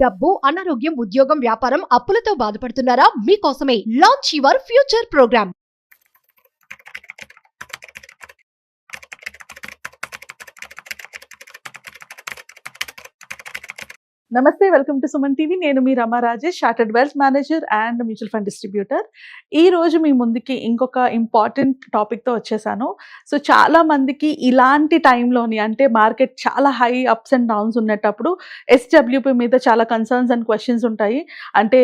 డబ్బు, అనారోగ్యం, ఉద్యోగం, వ్యాపారం, అప్పులతో బాధపడుతున్నారా? మీకోసమే లాంచ్ యువర్ ఫ్యూచర్ ప్రోగ్రామ్. నమస్తే, వెల్కమ్ టు సుమన్ టీవీ. నేను మీ Rama Rajesh, chartered wealth manager and mutual fund distributor. ఈ రోజు మీ ముందుకి ఇంకొక ఇంపార్టెంట్ టాపిక్తో వచ్చేసాను. సో చాలా మందికి ఇలాంటి టైంలోని, అంటే మార్కెట్ చాలా హై అప్స్ అండ్ డౌన్స్ ఉన్నప్పుడు ఎస్డబ్ల్యూపీ మీద చాలా కన్సర్న్స్ అండ్ క్వశ్చన్స్ ఉంటాయి. అంటే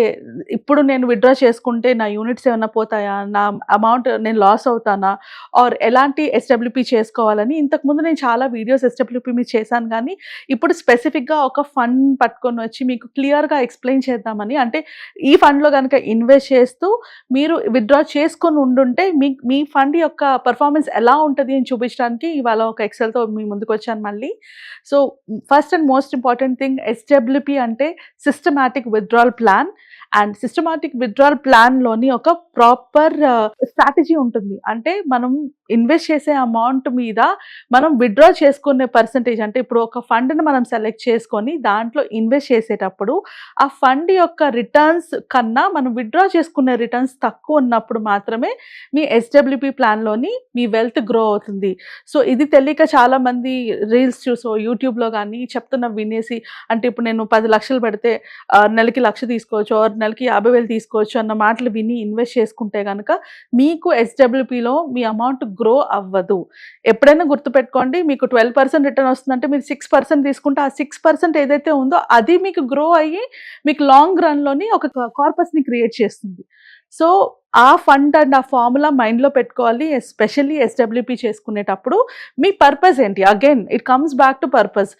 ఇప్పుడు నేను విత్డ్రా చేసుకుంటే నా యూనిట్స్ ఏమైనా పోతాయా, నా అమౌంట్ నేను లాస్ అవుతానా, ఆర్ ఎలాంటి ఎస్డబ్ల్యూపీ చేసుకోవాలని. ఇంతకుముందు నేను చాలా వీడియోస్ ఎస్డబ్ల్యూపీ మీద చేశాను, కానీ ఇప్పుడు స్పెసిఫిక్గా ఒక ఫండ్ పట్టుకొని వచ్చి మీకు క్లియర్గా ఎక్స్ప్లెయిన్ చేద్దామని. అంటే ఈ ఫండ్లో కనుక ఇన్వెస్ట్ చేస్తూ మీరు విత్డ్రా చేసుకొని ఉండుంటే మీ ఫండ్ యొక్క పర్ఫార్మెన్స్ ఎలా ఉంటుంది అని చూపించడానికి ఇవాళ ఒక ఎక్సెల్తో మీ ముందుకు వచ్చాను మళ్ళీ. So first and most important thing, SWP అంటే systematic withdrawal plan. And systematic withdrawal ప్లాన్లోని ఒక ప్రాపర్ స్ట్రాటజీ ఉంటుంది. అంటే మనం ఇన్వెస్ట్ చేసే అమౌంట్ మీద మనం విత్డ్రా చేసుకునే పర్సంటేజ్, అంటే ఇప్పుడు ఒక ఫండ్ని మనం సెలెక్ట్ చేసుకొని దాంట్లో ఇన్వెస్ట్ చేసేటప్పుడు ఆ ఫండ్ యొక్క రిటర్న్స్ కన్నా మనం విత్డ్రా చేసుకునే రిటర్న్స్ తక్కువ ఉన్నప్పుడు మాత్రమే మీ ఎస్డబ్ల్యూపీ ప్లాన్లోని మీ వెల్త్ గ్రో అవుతుంది. సో ఇది తెలియక చాలామంది రీల్స్ చూసో యూట్యూబ్లో కానీ వినేసి, అంటే ఇప్పుడు నేను 10 లక్షలు పెడితే నెలకి 1,00,000 తీసుకోవచ్చు, నెలకి 50,000 తీసుకోవచ్చు అన్న మాటలు విని ఇన్వెస్ట్ చేసుకుంటే కనుక మీకు ఎస్డబ్ల్యూపీలో మీ అమౌంట్ గ్రో అవ్వదు. ఎప్పుడైనా గుర్తుపెట్టుకోండి, మీకు 12% రిటర్న్ వస్తుందంటే మీరు 6% తీసుకుంటే ఆ 6% ఏదైతే ఉందో అది మీకు గ్రో అయ్యి మీకు లాంగ్ రన్లోని ఒక కార్పస్ని క్రియేట్ చేస్తుంది. సో ఆ ఫండ్ అండ్ ఆ ఫార్ములా మైండ్లో పెట్టుకోవాలి, ఎస్పెషల్లీ ఎస్డబ్ల్యూపీ చేసుకునేటప్పుడు. మీ పర్పస్ ఏంటి? Again it comes back to purpose.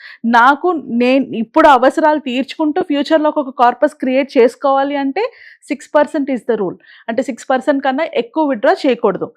నేను ఇప్పుడు అవసరాలు తీర్చుకుంటూ ఫ్యూచర్లో ఒక కార్పస్ క్రియేట్ చేసుకోవాలి అంటే 6% ఈజ్ ద రూల్. అంటే 6% కన్నా ఎక్కువ విత్డ్రా చేయకూడదు.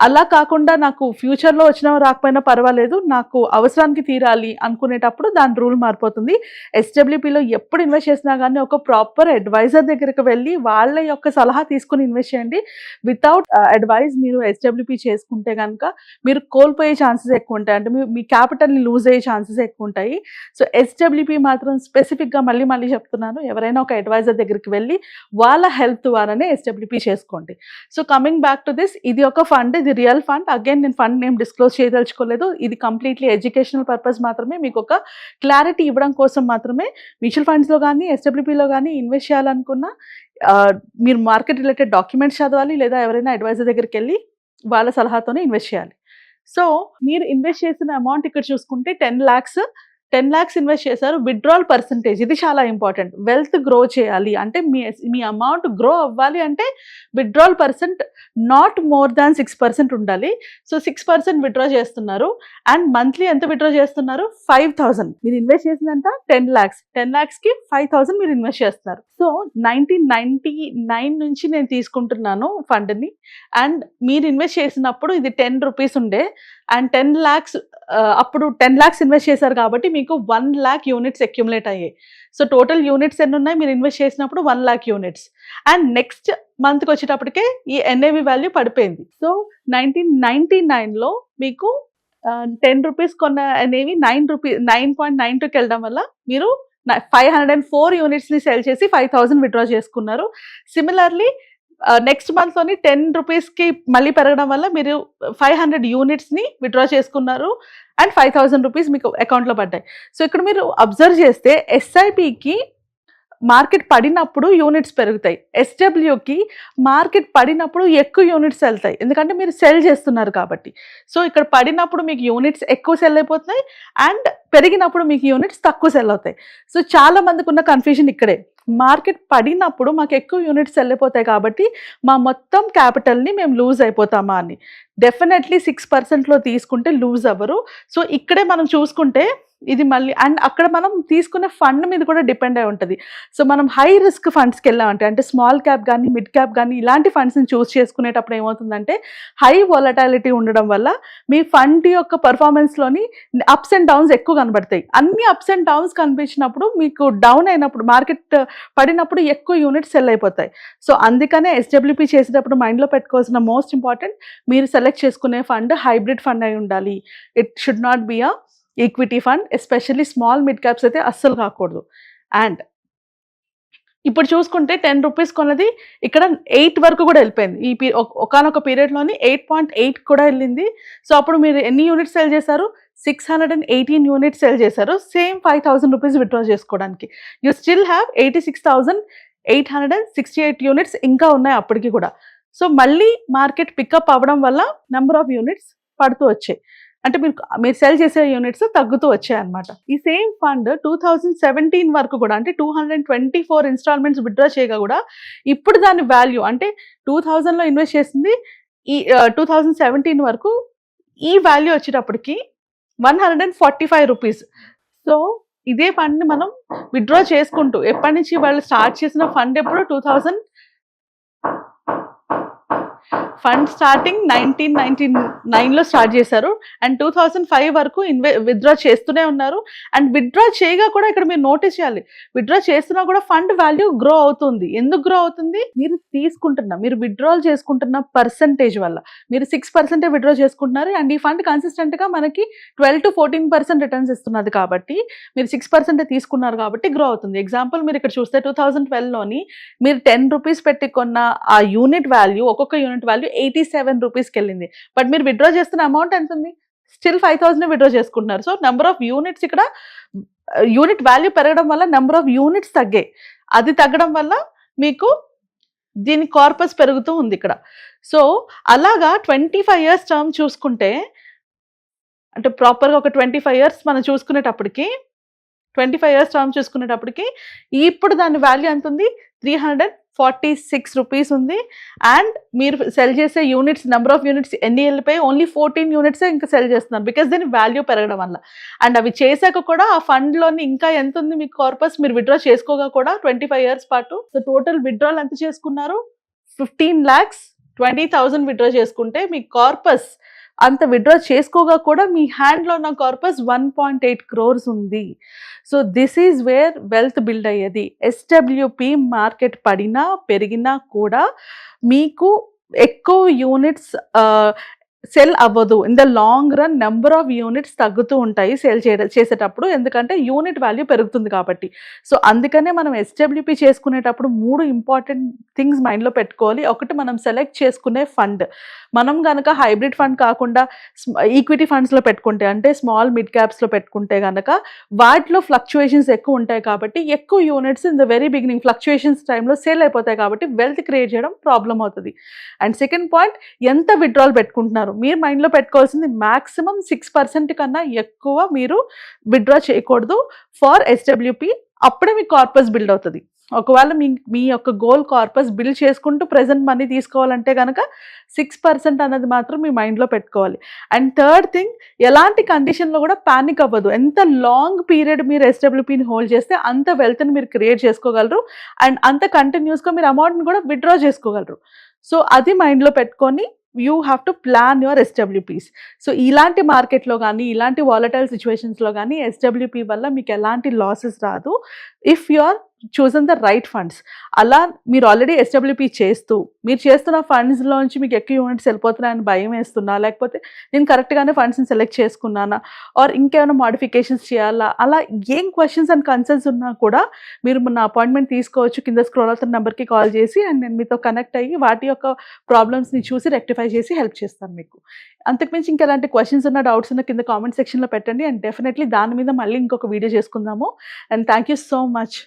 అలా కాకుండా నాకు ఫ్యూచర్లో వచ్చినా రాకపోయినా పర్వాలేదు, నాకు అవసరానికి తీరాలి అనుకునేటప్పుడు దాని రూల్ మారిపోతుంది. ఎస్డబ్ల్యూపీలో ఎప్పుడు ఇన్వెస్ట్ చేసినా కానీ ఒక ప్రాపర్ అడ్వైజర్ దగ్గరికి వెళ్ళి వాళ్ళ యొక్క సలహా తీసుకుని ఇన్వెస్ట్ చేయండి. వితౌట్ అడ్వైజ్ మీరు ఎస్డబ్ల్యూపీ చేసుకుంటే కనుక మీరు కోల్పోయే ఛాన్సెస్ ఎక్కువ ఉంటాయి. అంటే మీ క్యాపిటల్ని లూజ్ అయ్యే ఛాన్సెస్ ఎక్కువ ఉంటాయి. సో ఎస్డబ్ల్యూపీ మాత్రం స్పెసిఫిక్గా మళ్ళీ చెప్తున్నాను, ఎవరైనా ఒక అడ్వైజర్ దగ్గరికి వెళ్ళి వాళ్ళ హెల్ప్ ద్వారానే ఎస్డబ్ల్యూపీ చేసుకోండి. So coming back to this, ఇది ఒక ఫండ్, ఇది రియల్ ఫండ్. అగైన్ నేను ఫండ్ నేమ్ డిస్క్లోజ్ చేయదలుచుకోలేదు. ఇది కంప్లీట్లీ ఎడ్యుకేషనల్ పర్పస్ మాత్రమే, మీకు ఒక క్లారిటీ ఇవ్వడం కోసం మాత్రమే. మ్యూచువల్ ఫండ్స్లో కానీ ఎస్డబ్ల్యూపీలో కానీ ఇన్వెస్ట్ చేయాలనుకున్నా మీరు మార్కెట్ రిలేటెడ్ డాక్యుమెంట్స్ చదవాలి, లేదా ఎవరైనా అడ్వైజర్ దగ్గరికి వెళ్ళి వాళ్ళ సలహాతోనే ఇన్వెస్ట్ చేయాలి. సో మీరు ఇన్వెస్ట్ చేసిన అమౌంట్ ఇక్కడ చూసుకుంటే 10 lakhs ఇన్వెస్ట్ చేశారు. విత్డ్రాల్ పర్సంటేజ్, ఇది చాలా ఇంపార్టెంట్. వెల్త్ గ్రో చేయాలి అంటే మీ అమౌంట్ గ్రో అవ్వాలి అంటే withdrawal percent not more than 6% ఉండాలి. సో 6% విత్డ్రా చేస్తున్నారు అండ్ మంత్లీ ఎంత విత్డ్రా చేస్తున్నారు? 5,000. మీరు ఇన్వెస్ట్ చేసిందంట 10 lakhsకి 5,000 మీరు ఇన్వెస్ట్ చేస్తున్నారు. సో 1999 నుంచి నేను తీసుకుంటున్నాను ఫండ్ని, అండ్ మీరు ఇన్వెస్ట్ చేసినప్పుడు ఇది 10 రూపీస్ ఉండే, అండ్ 10 lakhs అప్పుడు 10 lakhs ఇన్వెస్ట్ చేశారు కాబట్టి మీకు 1 lakh యూనిట్స్ అక్యుములేట్ అయ్యాయి. సో టోటల్ యూనిట్స్ ఎన్ని ఉన్నాయి మీరు ఇన్వెస్ట్ చేసినప్పుడు? 1 lakh యూనిట్స్. అండ్ నెక్స్ట్ మంత్కి వచ్చేటప్పటికే ఈ ఎన్ఏవి వాల్యూ పడిపోయింది. సో 1999లో మీకు 10 రూపీస్ కొన్న అనేవి 9.92కి వెళ్ళడం వల్ల మీరు 504 యూనిట్స్ని సెల్ చేసి 5,000 విత్డ్రా చేసుకున్నారు. సిమిలర్లీ నెక్స్ట్ మంత్లోని 10 రూపీస్కి మళ్ళీ పెరగడం వల్ల మీరు 500 యూనిట్స్ని విత్డ్రా చేసుకున్నారు అండ్ 5,000 రూపీస్ మీకు అకౌంట్లో పడ్డాయి. సో ఇక్కడ మీరు అబ్జర్వ్ చేస్తే ఎస్ఐపికి మార్కెట్ పడినప్పుడు యూనిట్స్ పెరుగుతాయి, ఎస్డబ్ల్యూకి మార్కెట్ పడినప్పుడు ఎక్కువ యూనిట్స్ వెళ్తాయి, ఎందుకంటే మీరు సెల్ చేస్తున్నారు కాబట్టి. సో ఇక్కడ పడినప్పుడు మీకు యూనిట్స్ ఎక్కువ సెల్ అయిపోతున్నాయి అండ్ పెరిగినప్పుడు మీకు యూనిట్స్ తక్కువ సెల్ అవుతాయి. సో చాలా మందికి ఉన్న కన్ఫ్యూజన్ ఇక్కడే. మార్కెట్ పడినప్పుడు మాకు ఎక్కువ యూనిట్స్ సెల్ అయిపోతాయి కాబట్టి మా మొత్తం క్యాపిటల్ని మేము లూజ్ అయిపోతామా అని. డెఫినెట్లీ 6%లో తీసుకుంటే లూజ్ అవ్వరు. సో ఇక్కడే మనం చూసుకుంటే ఇది మళ్ళీ, అండ్ అక్కడ మనం తీసుకునే ఫండ్ మీద కూడా డిపెండ్ అయి ఉంటుంది. సో మనం హై రిస్క్ ఫండ్స్కి వెళ్ళామంటే, అంటే స్మాల్ క్యాప్ కానీ మిడ్ క్యాప్ కానీ ఇలాంటి ఫండ్స్ని చూస్ చేసుకునేటప్పుడు ఏమవుతుందంటే హై వాలటాలిటీ ఉండడం వల్ల మీ ఫండ్ యొక్క పర్ఫార్మెన్స్లోని అప్స్ అండ్ డౌన్స్ ఎక్కువ కనబడతాయి. అన్ని అప్స్ అండ్ డౌన్స్ కనిపించినప్పుడు మీకు డౌన్ అయినప్పుడు, మార్కెట్ పడినప్పుడు ఎక్కువ యూనిట్స్ సెల్ అయిపోతాయి. సో అందుకనే ఎస్డబ్ల్యూపీ చేసేటప్పుడు మైండ్లో పెట్టుకోవాల్సిన మోస్ట్ ఇంపార్టెంట్, మీరు సెలెక్ట్ చేసుకునే ఫండ్ హైబ్రిడ్ ఫండ్ అయి ఉండాలి. It should not be a equity fund, especially small mid caps అయితే అస్సలు కాకూడదు. అండ్ ఇప్పుడు చూసుకుంటే 10 రూపీస్ కొన్నది ఇక్కడ 8 వరకు కూడా వెళ్ళిపోయింది. ఈ ఒకానొక పీరియడ్‌లోని 8.8 కూడా వెళ్ళింది. సో అప్పుడు మీరు ఎన్ని యూనిట్స్ సెల్ చేశారు? 618 యూనిట్స్ సెల్ చేశారు. సేమ్ 5,000 రూపీస్ విత్‌డ్రా చేసుకోవడానికి. యూ స్టిల్ హ్యావ్ 86,868 యూనిట్స్ ఇంకా ఉన్నాయి అప్పటికి కూడా. సో మళ్ళీ మార్కెట్ పికప్ అవ్వడం వల్ల నంబర్ ఆఫ్ యూనిట్స్ పడుతూ వచ్చాయి. అంటే మీరు సెల్ చేసే యూనిట్స్ తగ్గుతూ వచ్చాయన్నమాట. ఈ సేమ్ ఫండ్ 2017 వరకు కూడా అంటే 224 ఇన్స్టాల్మెంట్స్ విత్‌డ్రా చేయగా కూడా ఇప్పుడు దాని వాల్యూ అంటే 2000లో ఇన్వెస్ట్ చేసింది ఈ 2017 వరకు ఈ వాల్యూ వచ్చేటప్పటికి 145 రూపీస్. సో ఇదే ఫండ్‌ని మనం విత్‌డ్రా చేసుకుంటూ ఎప్పటి నుంచి వాళ్ళు స్టార్ట్ చేసిన ఫండ్ ఎప్పుడు 2000 ఫండ్ స్టార్టింగ్ 1999లో స్టార్ట్ చేశారు అండ్ 2005 వరకు విత్‌డ్రా చేస్తూనే ఉన్నారు. అండ్ విత్‌డ్రా చేయగా కూడా ఇక్కడ మీరు నోటీస్ చేయాలి, విత్‌డ్రా చేస్తున్నా కూడా ఫండ్ వాల్యూ గ్రో అవుతుంది. ఎందుకు గ్రో అవుతుంది? మీరు విత్‌డ్రాల్ చేసుకుంటున్న పర్సంటేజ్ వల్ల. మీరు 6% విత్‌డ్రా చేసుకుంటున్నారు అండ్ ఈ ఫండ్ కన్సిస్టెంట్ గా మనకి 12 to 14% రిటర్న్స్ ఇస్తున్నది కాబట్టి మీరు 6% తీసుకున్నారు కాబట్టి గ్రో అవుతుంది. ఎగ్జాంపుల్ మీరు ఇక్కడ చూస్తే 2012లోని మీరు 10 రూపీస్ పెట్టి కొన్న ఆ యూనిట్ వాల్యూ, ఒక్కొక్క యూనిట్ వాల్యూ 87 రూపీస్కి వెళ్ళింది. బట్ మీరు విత్‌డ్రా చేస్తున్న అమౌంట్ ఎంత ఉంది? స్టిల్ 5,000 విత్‌డ్రా చేసుకుంటున్నారు. సో నెంబర్ ఆఫ్ యూనిట్స్ ఇక్కడ యూనిట్ వాల్యూ పెరగడం వల్ల నెంబర్ ఆఫ్ యూనిట్స్ తగ్గాయి. అది తగ్గడం వల్ల మీకు దీని కార్పస్ పెరుగుతూ ఉంది ఇక్కడ. సో అలాగా 25 years టర్మ్ చూసుకుంటే అంటే ప్రాపర్గా ఒక 25 years మనం చూసుకునేటప్పటికి 25 years టర్మ్ చూసుకునేటప్పటికి ఇప్పుడు దాని వాల్యూ ఎంత ఉంది? 346 రూపీస్ ఉంది. అండ్ మీరు సెల్ చేసే యూనిట్స్ నెంబర్ ఆఫ్ యూనిట్స్ ఎన్ని వెళ్ళిపోయి ఓన్లీ 14 యూనిట్స్ ఇంకా సెల్ చేస్తున్నారు బికాస్ దీని వాల్యూ పెరగడం వల్ల. అండ్ అవి చేశాక కూడా ఆ ఫండ్లోని ఇంకా ఎంత ఉంది మీకు కార్పస్ మీరు విత్‌డ్రా చేసుకోగా కూడా 25 years పాటు. సో టోటల్ విత్‌డ్రాల్ ఎంత చేసుకున్నారు? 15,20,000 విత్‌డ్రా చేసుకుంటే మీ కార్పస్ అంత విత్‌డ్రా చేసుకోగా కూడా మీ హ్యాండ్లో ఉన్న కార్పస్ 1.8 crores ఉంది. So this is where wealth build అయ్యేది. ఎస్డబ్ల్యూపి మార్కెట్ పడినా పెరిగినా కూడా మీకు ఎక్కువ యూనిట్స్ సెల్ అవ్వదు. In the long run number of units తగ్గుతూ ఉంటాయి సెల్ చేసేటప్పుడు, ఎందుకంటే యూనిట్ వాల్యూ పెరుగుతుంది కాబట్టి. సో అందుకనే మనం ఎస్డబ్ల్యూపి చేసుకునేటప్పుడు 3 ఇంపార్టెంట్ థింగ్స్ మైండ్లో పెట్టుకోవాలి. ఒకటి, మనం సెలెక్ట్ చేసుకునే ఫండ్. మనం కనుక హైబ్రిడ్ ఫండ్ కాకుండా ఈక్విటీ ఫండ్స్లో పెట్టుకుంటే అంటే స్మాల్ మిడ్ క్యాప్స్లో పెట్టుకుంటే కనుక వాటిలో ఫ్లక్చుయేషన్స్ ఎక్కువ ఉంటాయి కాబట్టి ఎక్కువ units in the very beginning fluctuations టైంలో సేల్ అయిపోతాయి కాబట్టి వెల్త్ క్రియేట్ చేయడం ప్రాబ్లం అవుతుంది. అండ్ సెకండ్ పాయింట్, ఎంత విత్‌డ్రాల్ పెట్టుకుంటున్నారు మీరు మైండ్లో పెట్టుకోవాల్సింది మాక్సిమం 6% కన్నా ఎక్కువ మీరు విత్‌డ్రా చేయకూడదు ఫర్ ఎస్డబ్ల్యూపి. అప్పుడే మీ కార్పస్ బిల్డ్ అవుతుంది. ఒకవేళ మీ యొక్క గోల్ కార్పస్ బిల్డ్ చేసుకుంటూ ప్రెజెంట్ మనీ తీసుకోవాలంటే కనుక 6% అన్నది మాత్రం మీ మైండ్లో పెట్టుకోవాలి. అండ్ థర్డ్ థింగ్, ఎలాంటి కండిషన్లో కూడా ప్యానిక్ అవ్వదు. ఎంత లాంగ్ పీరియడ్ మీరు ఎస్డబ్ల్యూపీని హోల్డ్ చేస్తే అంత వెల్త్ని మీరు క్రియేట్ చేసుకోగలరు అండ్ అంత కంటిన్యూస్గా మీరు అమౌంట్ని కూడా విత్‌డ్రా చేసుకోగలరు. సో అది మైండ్లో పెట్టుకొని you have to plan your SWPs. So ఇలాంటి మార్కెట్లో కానీ ఇలాంటి వాలటైల్ సిచ్యువేషన్స్లో కానీ ఎస్డబ్ల్యూపీ వల్ల మీకు ఎలాంటి లాసెస్ రాదు if you are chosen the right funds. అలా మీరు ఆల్రెడీ ఎస్డబ్ల్యూపీ చేస్తూ మీరు చేస్తున్న ఫండ్స్లోంచి మీకు ఎక్కువ యూనిట్స్ వెళ్ళిపోతున్నాయని భయం వేస్తున్నా, లేకపోతే నేను కరెక్ట్గానే ఫండ్స్ని సెలెక్ట్ చేసుకున్నానా ఆర్ ఇంకేమైనా మోడిఫికేషన్స్ చేయాలా, అలా ఏం క్వశ్చన్స్ అండ్ కన్సర్న్స్ ఉన్నా కూడా మీరు నా అపాయింట్మెంట్ తీసుకోవచ్చు. కింద స్క్రోల్ అవుతున్న నెంబర్కి కాల్ చేసి అండ్ నేను మీతో కనెక్ట్ అయ్యి వాటి యొక్క ప్రాబ్లమ్స్ని చూసి రెక్టిఫై చేసి హెల్ప్ చేస్తాను మీకు. అంతకుమించి ఇంకెలాంటి క్వశ్చన్స్ ఉన్న డౌట్స్ ఉన్న కింద కామెంట్ సెక్షన్లో పెట్టండి అండ్ డెఫినెట్లీ దాని మీద మళ్ళీ ఇంకొక వీడియో చేసుకుందాము. And thank you so much.